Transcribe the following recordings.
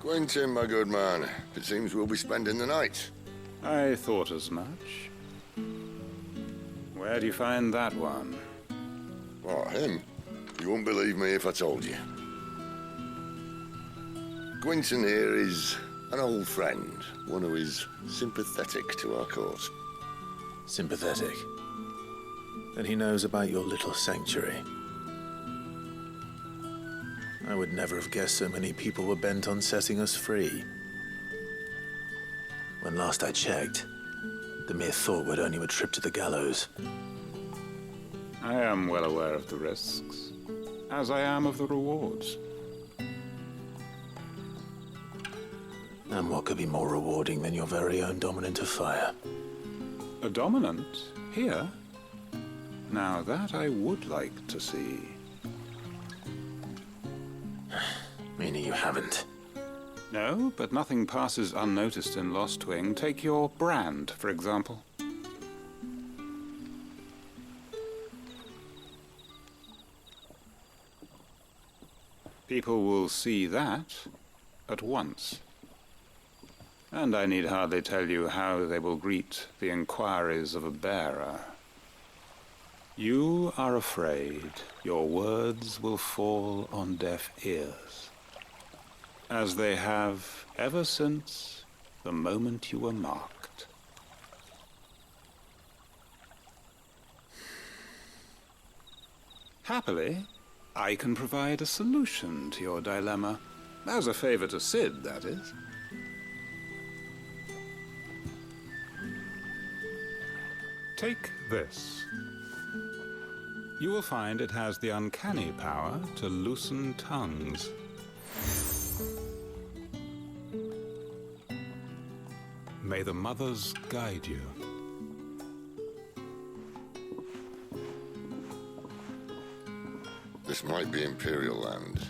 Quentin, my good man. It seems we'll be spending the night. I thought as much. Where do you find that one? What, him? You wouldn't believe me if I told you. Quentin here is an old friend, one who is sympathetic to our cause. Sympathetic? Then he knows about your little sanctuary. I would never have guessed so many people were bent on setting us free. When last I checked, the mere thought would earn you a trip to the gallows. I am well aware of the risks, as I am of the rewards. And what could be more rewarding than your very own dominant of fire? A dominant? Here? Now that I would like to see. Meaning you haven't? No, but nothing passes unnoticed in Lost Wing. Take your brand, for example. People will see that at once. And I need hardly tell you how they will greet the inquiries of a bearer. You are afraid your words will fall on deaf ears, as they have ever since the moment you were marked. Happily, I can provide a solution to your dilemma, as a favor to Sid, that is. Take this. You will find it has the uncanny power to loosen tongues. May the mothers guide you. This might be Imperial land,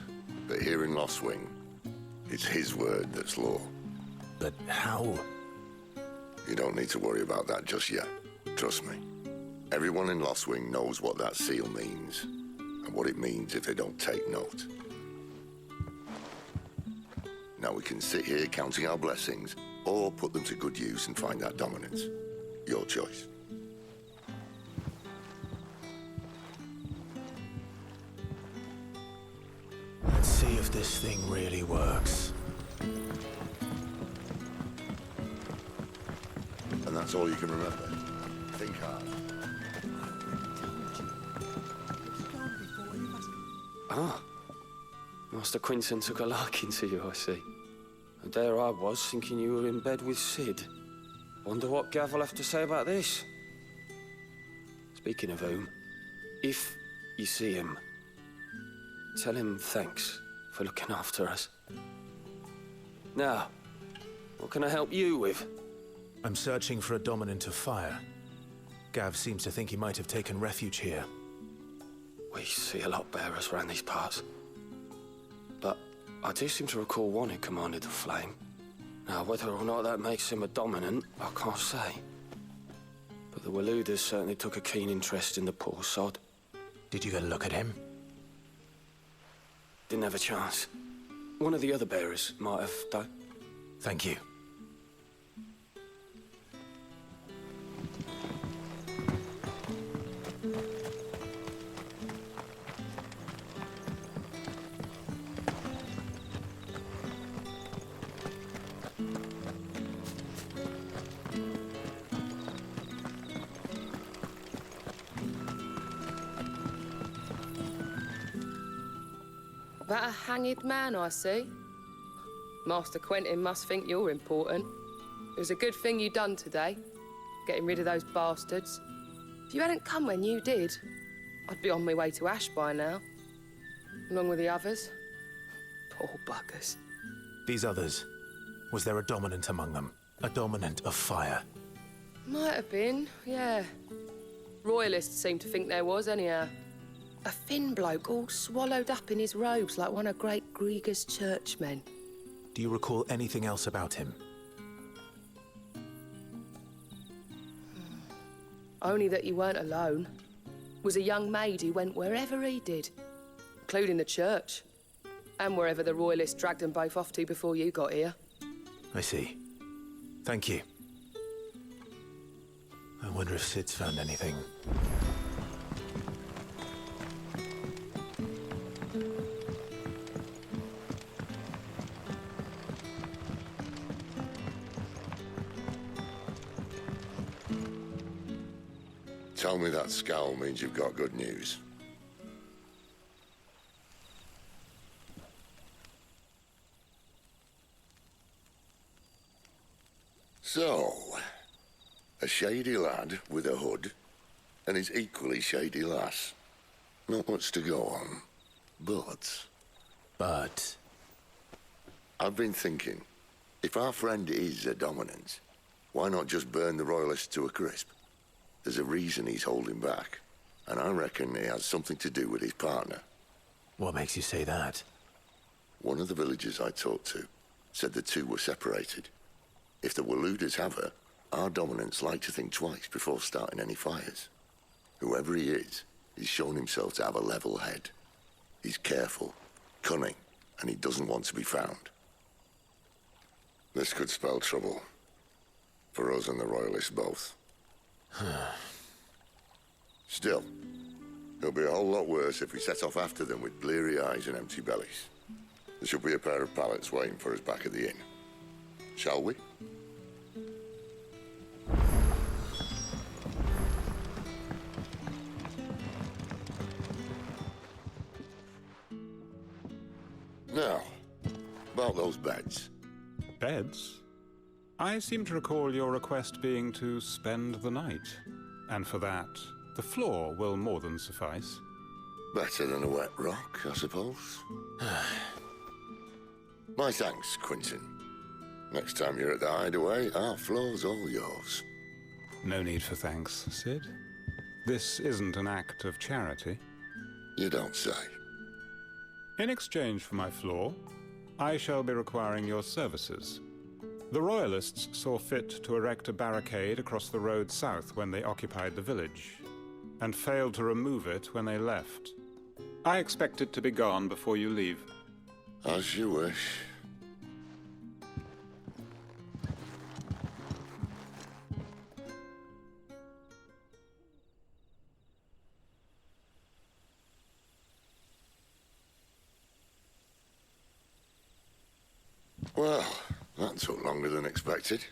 but here in Lost Wing, it's his word that's law. But how? You don't need to worry about that just yet. Trust me. Everyone in Lost Wing knows what that seal means, and what it means if they don't take note. Now we can sit here counting our blessings, or put them to good use and find that dominance. Your choice. Let's see if this thing really works. And that's all you can remember. Think hard. Ah, Master Quentin took a liking to you, I see. And there I was, thinking you were in bed with Sid. Wonder what Gav will have to say about this. Speaking of whom, if you see him, tell him thanks for looking after us. Now, what can I help you with? I'm searching for a dominant of fire. Gav seems to think he might have taken refuge here. We see a lot bearers around these parts. But I do seem to recall one who commanded the flame. Now, whether or not that makes him a dominant, I can't say. But the Waluders certainly took a keen interest in the poor sod. Did you get a look at him? Didn't have a chance. One of the other bearers might have, though. Thank you. That a hanged man, I see. Master Quentin must think you're important. It was a good thing you done today, getting rid of those bastards. If you hadn't come when you did, I'd be on my way to Ash by now, along with the others. Poor buggers. These others, was there a dominant among them? A dominant of fire? Might have been, yeah. Royalists seem to think there was, anyhow. A thin bloke all swallowed up in his robes like one of Great Grieger's churchmen. Do you recall anything else about him? Only that he weren't alone. Was a young maid who went wherever he did, including the church. And wherever the Royalists dragged them both off to before you got here. I see. Thank you. I wonder if Sid's found anything. Tell me that scowl means you've got good news. So, a shady lad with a hood and his equally shady lass. Not much to go on, but... I've been thinking, if our friend is a dominant, why not just burn the Royalists to a crisp? There's a reason he's holding back, and I reckon he has something to do with his partner. What makes you say that? One of the villagers I talked to said the two were separated. If the Waluders have her, our dominants like to think twice before starting any fires. Whoever he is, he's shown himself to have a level head. He's careful, cunning, and he doesn't want to be found. This could spell trouble. For us and the Royalists both. Still, it'll be a whole lot worse if we set off after them with bleary eyes and empty bellies. There should be a pair of pallets waiting for us back at the inn. Shall we? Now, about those beds. Beds? I seem to recall your request being to spend the night. And for that, the floor will more than suffice. Better than a wet rock, I suppose. My thanks, Quentin. Next time you're at the hideaway, our floor's all yours. No need for thanks, Sid. This isn't an act of charity. You don't say. In exchange for my floor, I shall be requiring your services. The Royalists saw fit to erect a barricade across the road south when they occupied the village, and failed to remove it when they left. I expect it to be gone before you leave. As you wish. Well, that took longer than expected.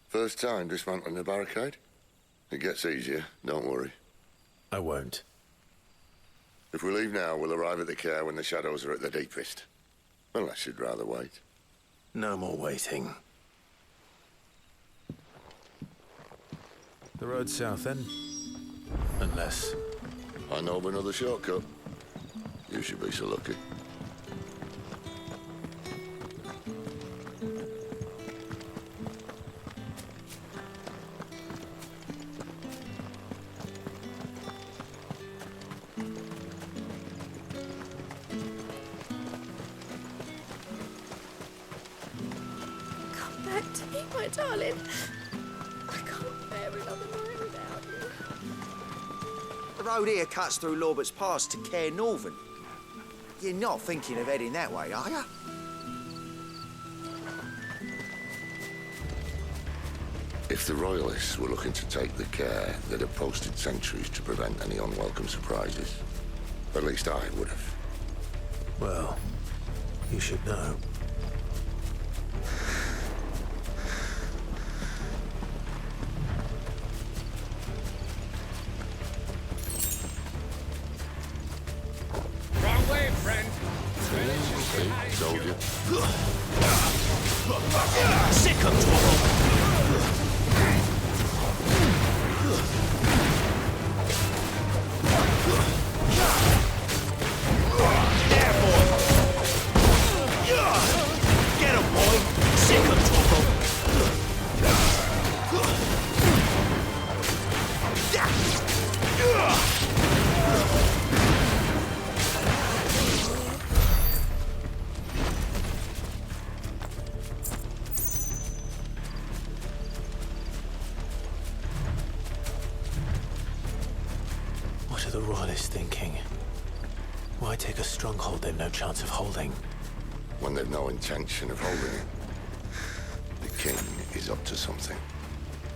First time dismantling the barricade? It gets easier, don't worry. I won't. If we leave now, we'll arrive at the care when the shadows are at their deepest. Unless you'd rather wait. No more waiting. The road south, then? Unless... I know of another shortcut. You should be so lucky. My darling, I can't bear another night without you. The road here cuts through Lorbert's Pass to Care Northern. You're not thinking of heading that way, are you? If the Royalists were looking to take the care, they'd have posted sentries to prevent any unwelcome surprises. At least I would have. Well, you should know. Soldier. Sick of there, boy! Get him, boy! Sick of trouble! What are the Royalists thinking? Why take a stronghold they've no chance of holding? When they've no intention of holding it. The king is up to something.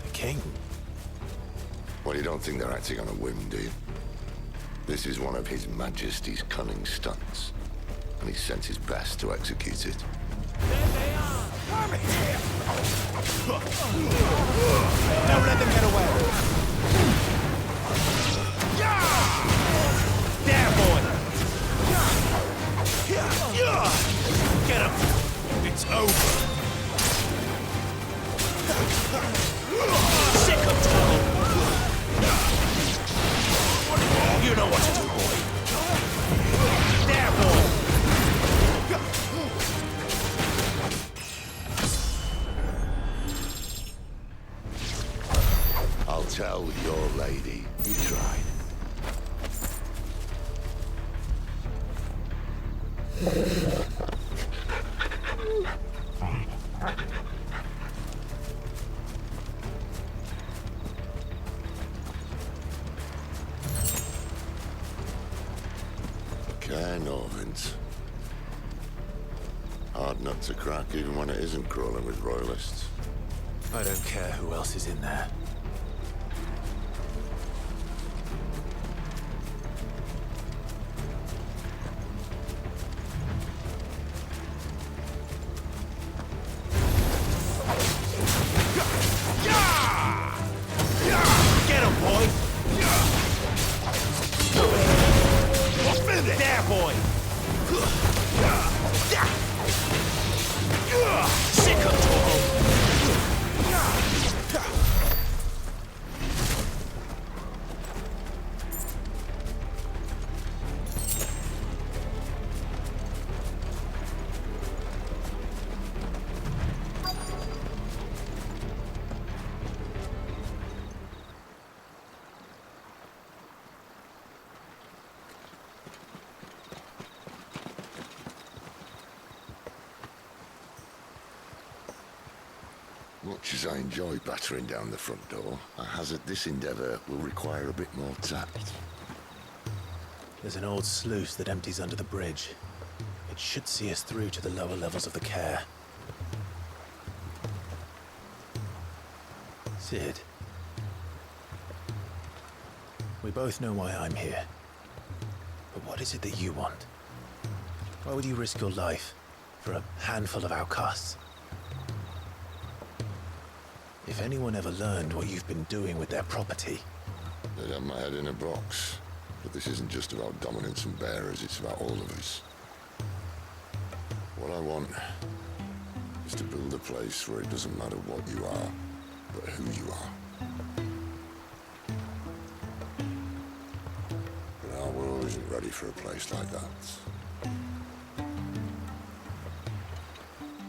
The king? Well, you don't think they're acting on a whim, do you? This is one of His Majesty's cunning stunts, and he's sent his best to execute it. There they are! Come here! Don't let them get away! There, boy! Get him! It's over! Sick of trouble! You know what to do, boy! There, boy! I'll tell your lady you tried. Cairnovans. Hard nut to crack even when it isn't crawling with royalists. I don't care who else is in there. Get him, boy! There, boy! Sick of trouble! Much as I enjoy battering down the front door, I hazard this endeavour will require a bit more tact. There's an old sluice that empties under the bridge. It should see us through to the lower levels of the care. Sid. We both know why I'm here. But what is it that you want? Why would you risk your life for a handful of outcasts? If anyone ever learned what you've been doing with their property... They'd have my head in a box. But this isn't just about dominance and bearers, it's about all of us. What I want is to build a place where it doesn't matter what you are, but who you are. But our world isn't ready for a place like that.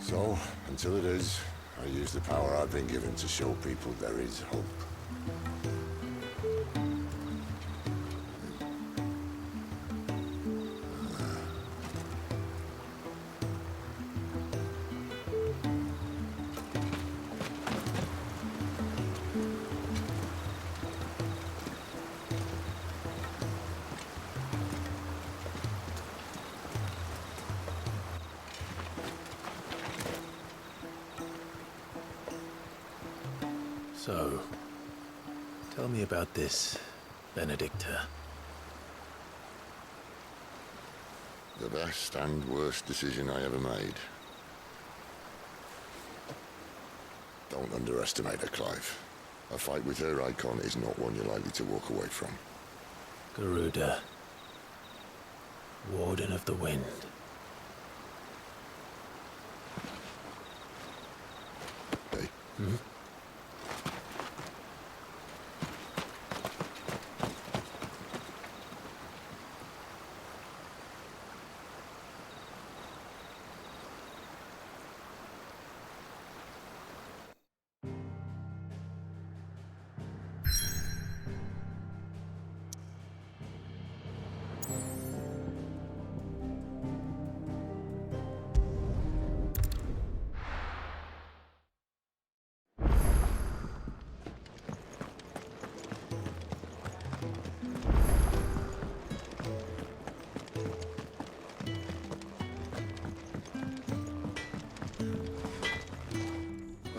So, until it is, I use the power I've been given to show people there is hope. So, tell me about this, Benedicta. The best and worst decision I ever made. Don't underestimate her, Clive. A fight with her icon is not one you're likely to walk away from. Garuda. Warden of the Wind. Hey? Hmm?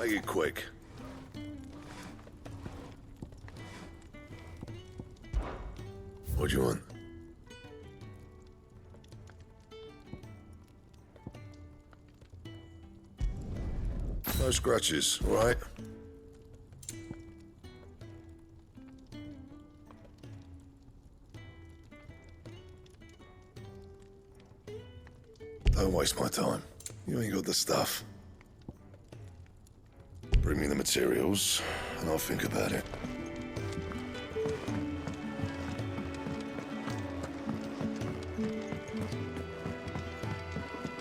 Make it quick. What do you want? No scratches, all right? Don't waste my time. You ain't got the stuff. Bring me the materials, and I'll think about it.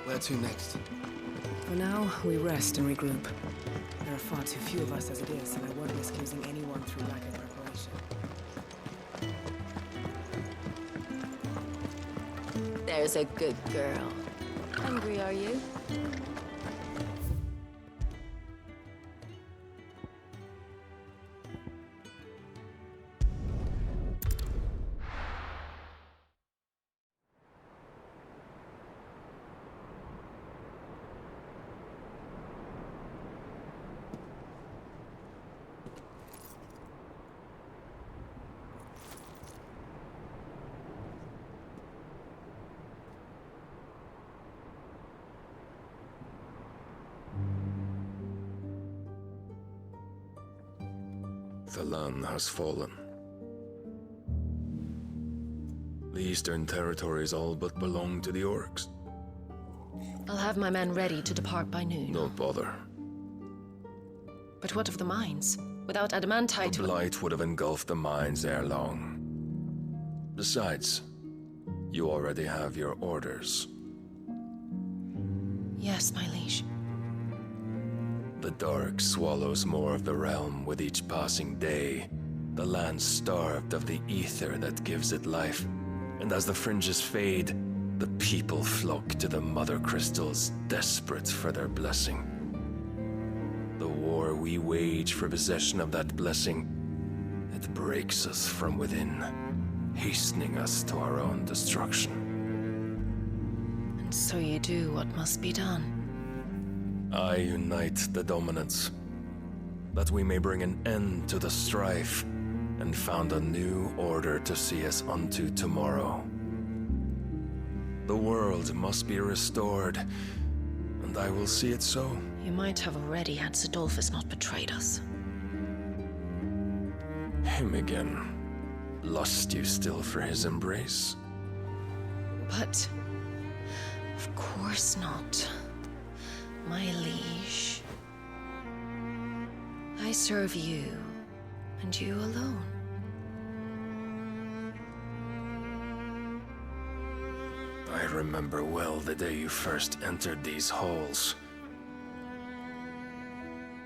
Where to next? For now, we rest and regroup. There are far too few of us as it is, and I won't risk losing anyone through lack of preparation. There's a good girl. Hungry, are you? The land has fallen. The Eastern territories all but belong to the orcs. I'll have my men ready to depart by noon. Don't bother. But what of the mines? Without adamantite... The blight would have engulfed the mines ere long. Besides, you already have your orders. Yes, my liege. The dark swallows more of the realm with each passing day. The land starved of the ether that gives it life. And as the fringes fade, the people flock to the mother crystals, desperate for their blessing. The war we wage for possession of that blessing, it breaks us from within, hastening us to our own destruction. And so you do what must be done. I unite the dominants, that we may bring an end to the strife and found a new order to see us unto tomorrow. The world must be restored, and I will see it so. You might have already had Sidolphus not betrayed us. Him again. Lust you still for his embrace? But... of course not. My liege. I serve you, and you alone. I remember well the day you first entered these halls.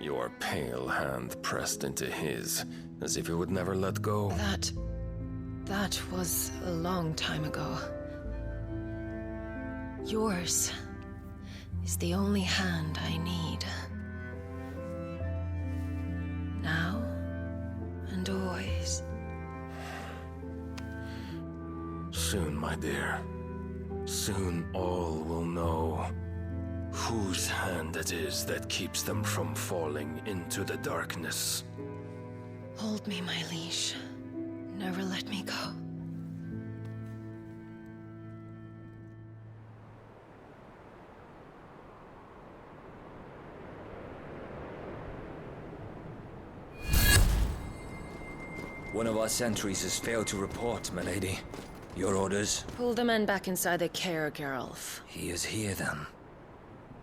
Your pale hand pressed into his, as if it would never let go. That was a long time ago. Yours is the only hand I need. Now and always. Soon, my dear. Soon all will know whose hand it is that keeps them from falling into the darkness. Hold me, my liege. Never let me go. One of our sentries has failed to report, my lady. Your orders? Pull the men back inside the care, Geralf. He is here, then.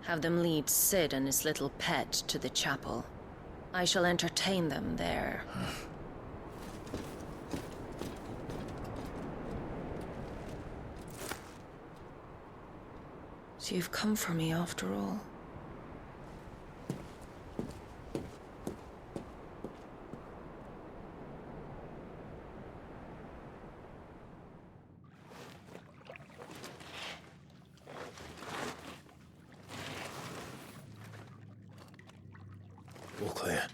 Have them lead Sid and his little pet to the chapel. I shall entertain them there. So you've come for me after all. All clear.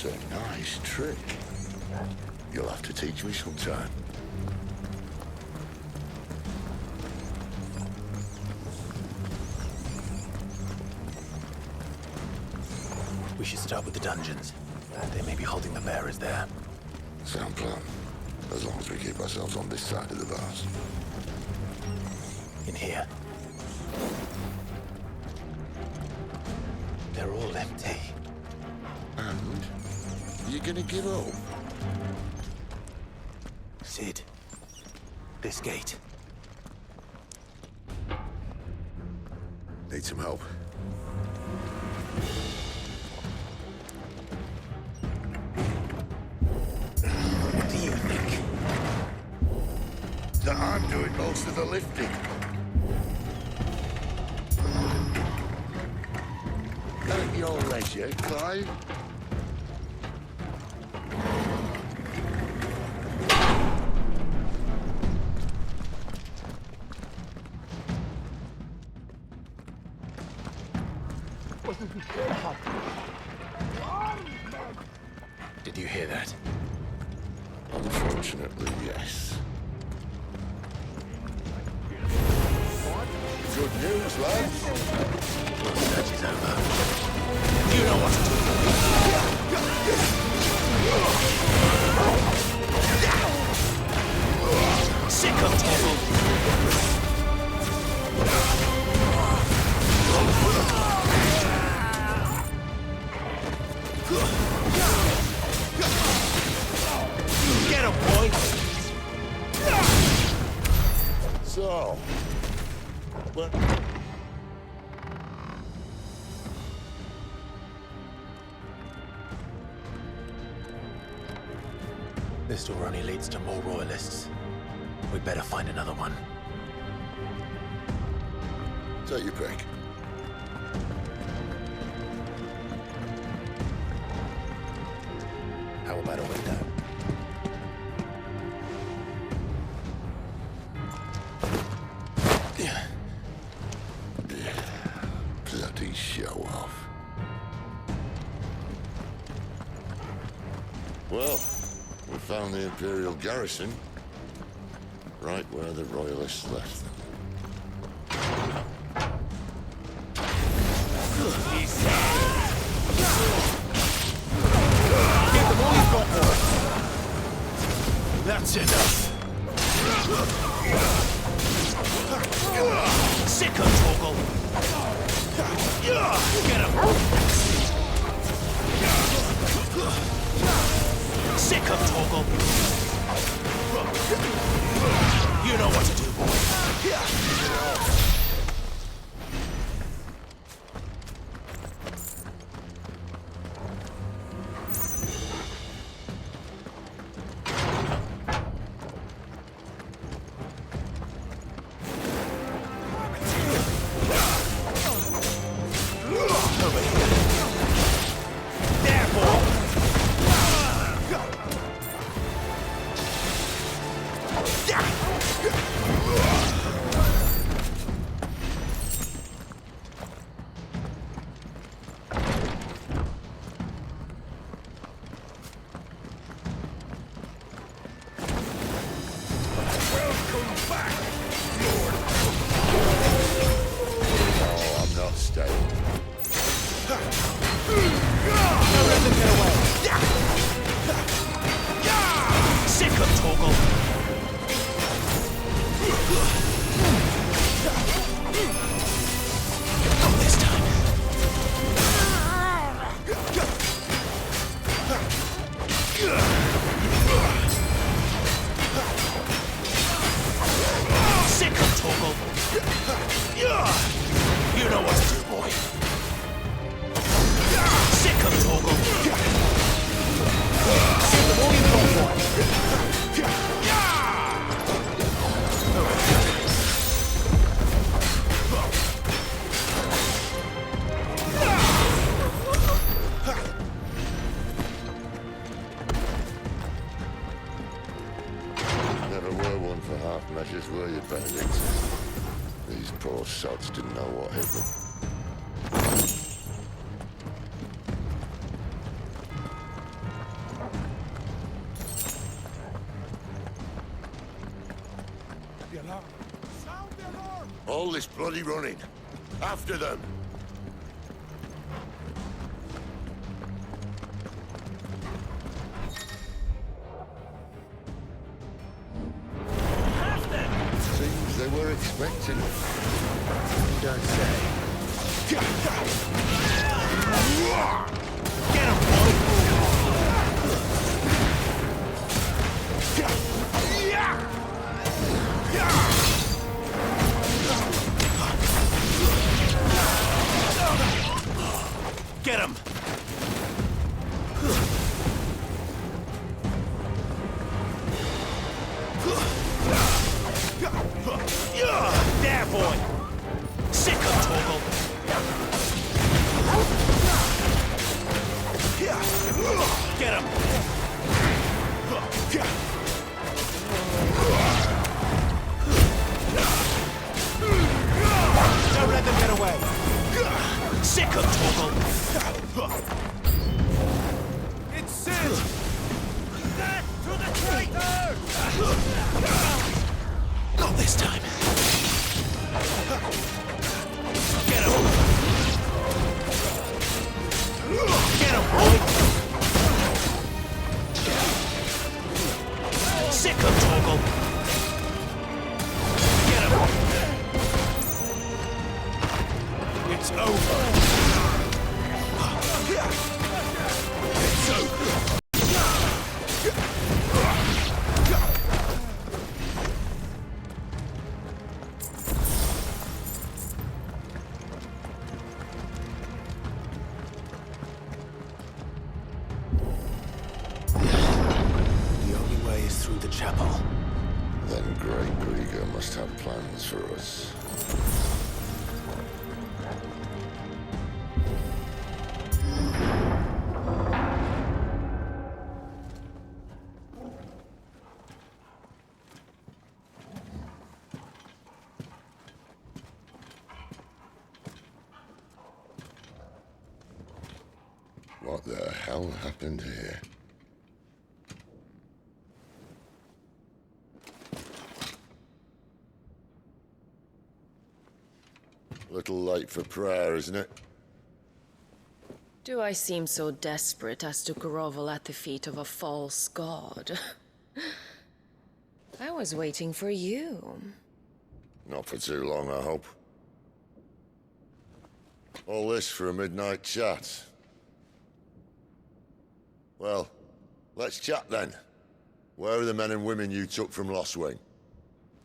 That's a nice trick. You'll have to teach me sometime. We should start with the dungeons. They may be holding the bearers there. Sound plan. As long as we keep ourselves on this side of the vase. In here. They're all empty. And? You're gonna give up? Sid. This gate. Need some help. What do you think? That I'm doing most of the lifting. At your leisure, Clive. Did you hear that? Unfortunately, yes. Good news, lads. Your search is over. You know what to do. Sick of Toggle. Get him, boy! So, but this door only leads to more royalists. We'd better find another one. take your pick. How about a window? Bloody show off. Well, we found the Imperial garrison right where the Royalists left them. Give them all you've got, boy. That's enough. Sick of Torgal. Get him. Sick of Torgal. You know what to do, boy. Sods didn't know what hit them. All this bloody running. After them! Seems they were expecting it. You don't say. Get him, boy! Get him! There, boy! Sick of Torgal! Get him! Don't let them get away! Sick of Torgal! It's Sid! Death to the traitor! Not this time. Get him! Get him, boy! Sick of Torgal! Get him! It's over! It's over! The only way is through the chapel. Then Great Grieger must have plans for us. What the hell happened here? Little late for prayer, isn't it? Do I seem so desperate as to grovel at the feet of a false god? I was waiting for you. Not for too long, I hope. All this for a midnight chat. Well, let's chat then. Where are the men and women you took from Lost Wing?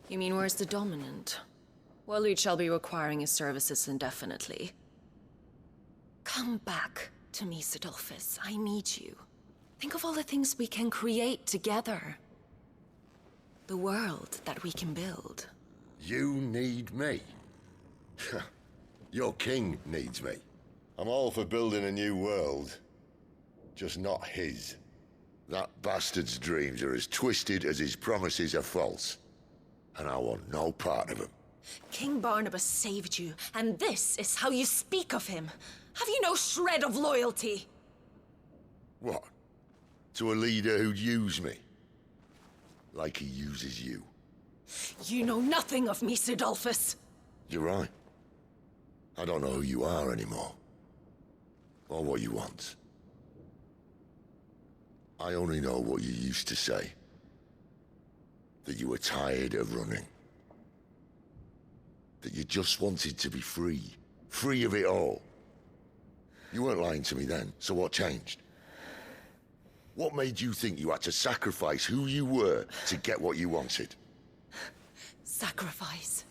You mean where's the dominant? Waleed shall be requiring his services indefinitely. Come back to me, Sidolphus. I need you. Think of all the things we can create together. The world that we can build. You need me? Your king needs me. I'm all for building a new world. Just not his. That bastard's dreams are as twisted as his promises are false. And I want no part of them. King Barnabas saved you, and this is how you speak of him. Have you no shred of loyalty? What? To a leader who'd use me? Like he uses you. You know nothing of me, Sidolphus. You're right. I don't know who you are anymore. Or what you want. I only know what you used to say. That you were tired of running. That you just wanted to be free. Free of it all. You weren't lying to me then, so what changed? What made you think you had to sacrifice who you were to get what you wanted? Sacrifice.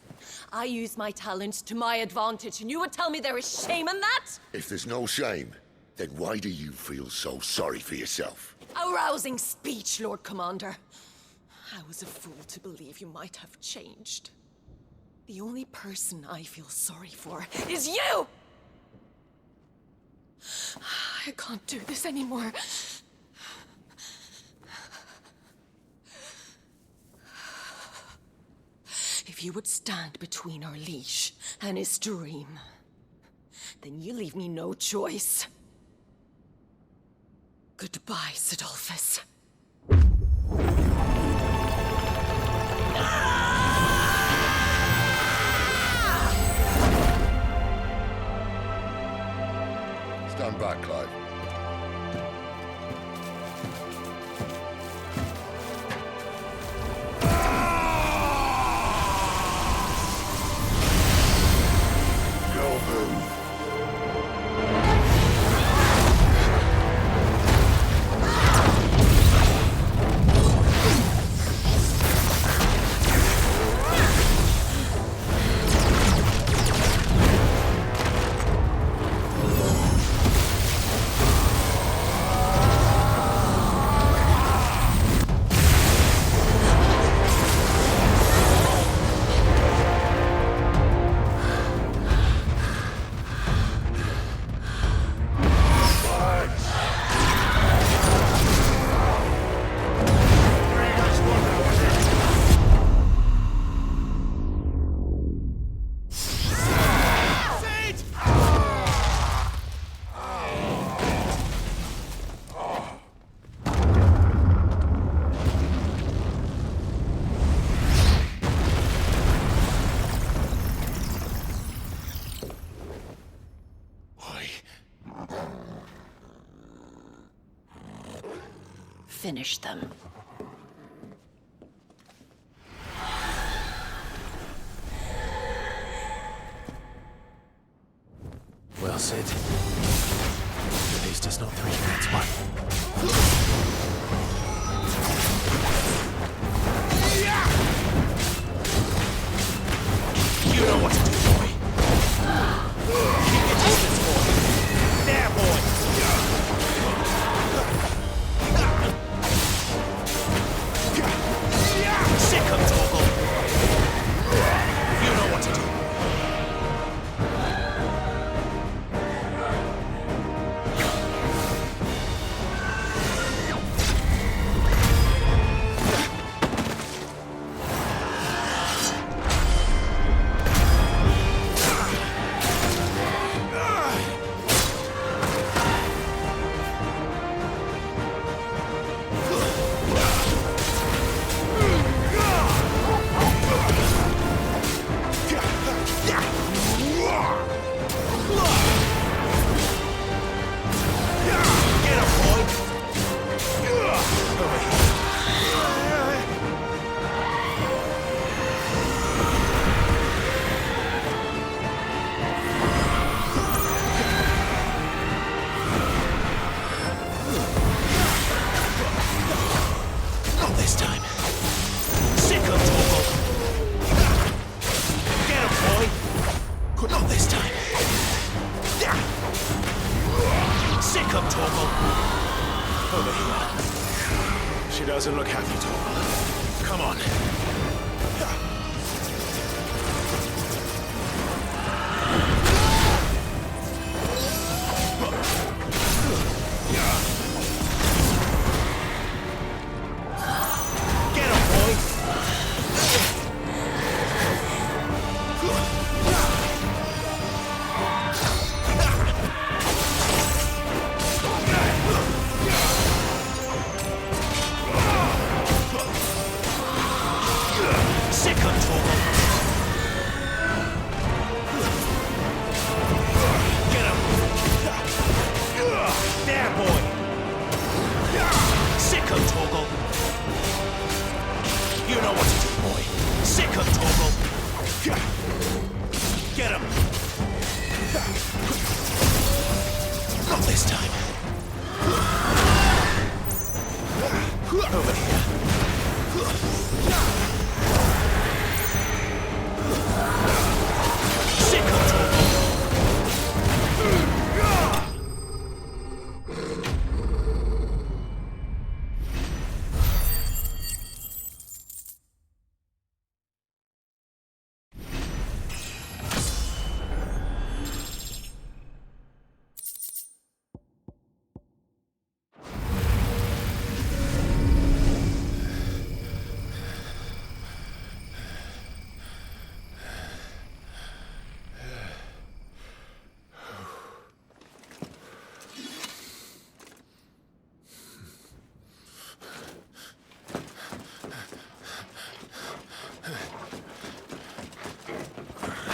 I use my talents to my advantage, and you would tell me there is shame in that? If there's no shame, then why do you feel so sorry for yourself? A rousing speech, Lord Commander. I was a fool to believe you might have changed. The only person I feel sorry for is you! I can't do this anymore. If you would stand between our leash and his dream, then you leave me no choice. Goodbye, Sidolphus. that, Clive. Finish them. Well, Sid. At least it's not 3 against 1. You know what to do, boy. Keep your distance, boy. There, boy. Sick of Torgal. You know what to do. Doesn't look happy, Torgal. Come on. Get him, boy.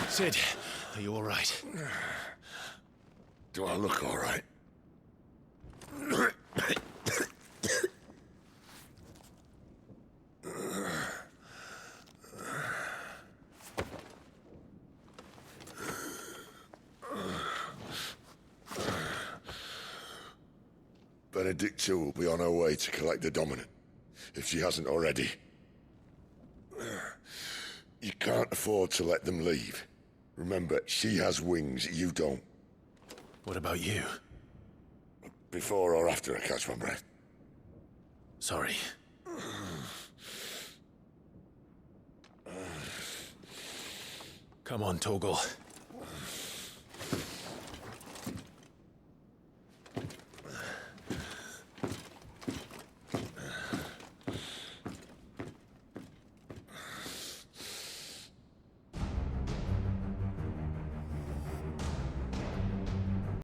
Sid, are you all right? Do I look all right? Benedicta will be on her way to collect the Dominant, if she hasn't already. You can't afford to let them leave. Remember, she has wings, you don't. What about you? Before or after I catch my breath? Sorry. Come on, Torgal.